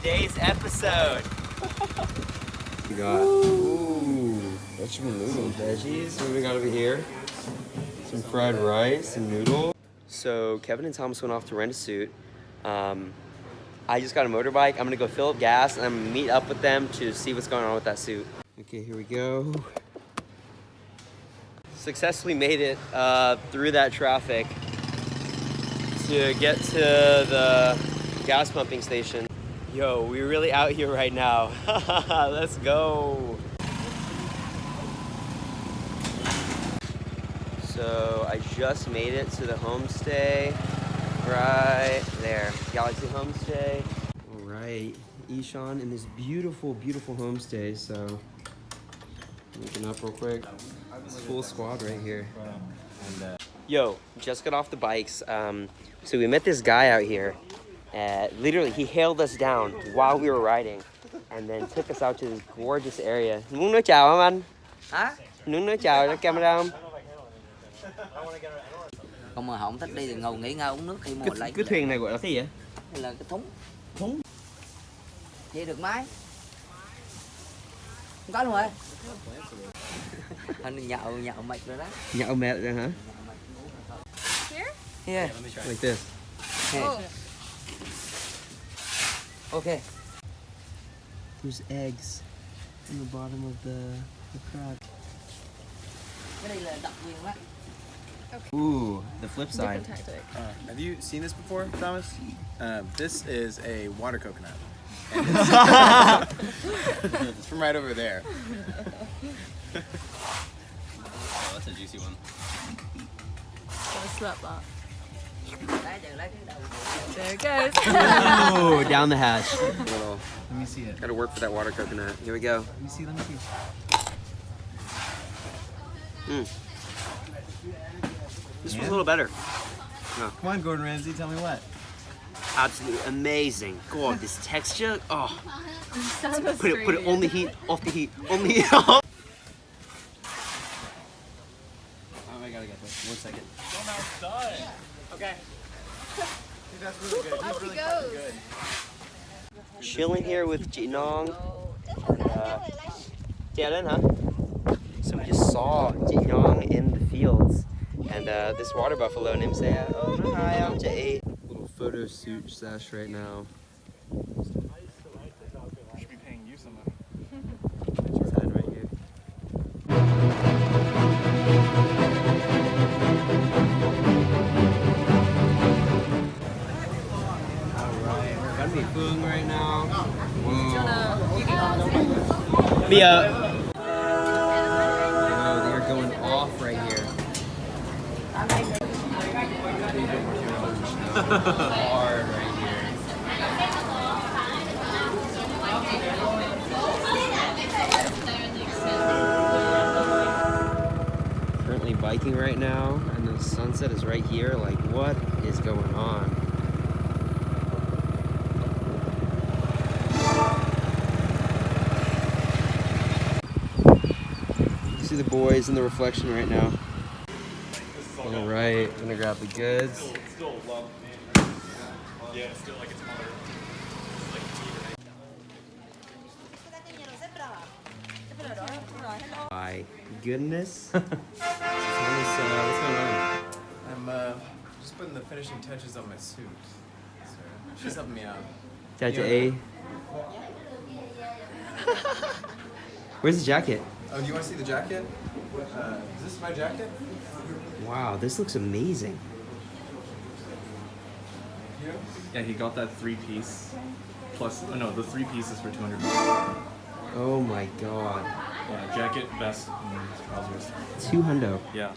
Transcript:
today's episode. We got vegetable noodles, veggies. What do we got over here? Some fried rice and noodles. So Kevin and Thomas went off to rent a suit. I just got a motorbike. I'm gonna go fill up gas and I'm gonna meet up with them to see what's going on with that suit. Okay, here we go. Successfully made it through that traffic to get to the gas pumping station. Yo, we're really out here right now. Let's go. So I just made it to the homestay right there. Galaxy Homestay. All right, Ishan in this beautiful, beautiful homestay. So looking up real quick. This full squad right here. Yo, just got off the bikes. So we met this guy out here. Literally, he hailed us down while we were riding, and then took us out to this gorgeous area. Muốn nói chào không anh? Hả? Muốn nói chào cho camera không? Không mà họ không thích đi thì ngồi nghỉ ngơi uống nước khi mà lại. Cái thuyền này gọi là cái gì vậy? Đây là cái thúng. Thúng? Vậy được máy. Không có luôn rồi. Anh nhậu mệt rồi đó. Nhậu mệt rồi hả? Here? Yeah. Like this. Here. Oh. Okay. There's eggs in the bottom of the crab. Cái đây là độc quyền á. Ooh, the flip side. Different tactic. Have you seen this before, Thomas? This is a water coconut. It's from right over there. Oh, that's a juicy one. Gonna slap that. There it goes. Oh, down the hatch. Let me see it. Gotta work for that water coconut. Here we go. Let me see. This was a little better. Come on, Gordon Ramsay, tell me what. Absolutely amazing. God, this texture. Oh, put it on the heat, off the heat, on the heat. Off. Oh, I gotta get this. 1 second. Okay. That's really good. He's really fucking good. Chilling here with Jinong. Huh? So we just saw Jinong in the fields, and this water buffalo named Saya. Oh, hi, I'm Jay. Little photo shoot sesh right now. I should be paying you some money. His head right here. Alright, we're gonna be Phương right now. Bây giờ they are going off right here. Hard right here. Currently biking right now, and the sunset is right here. Like, what is going on? You see the boys in the reflection right now. All right, I'm gonna grab the goods. My goodness. What's going on? I'm just putting the finishing touches on my suit. So she's helping me out. Jacket A. Where's the jacket? Oh, do you want to see the jacket? Is this my jacket? Wow, this looks amazing. Yeah, he got that 3-piece plus. Oh no, the 3 pieces for $200. Oh my god. Yeah, jacket, vest, and trousers. $200. Yeah.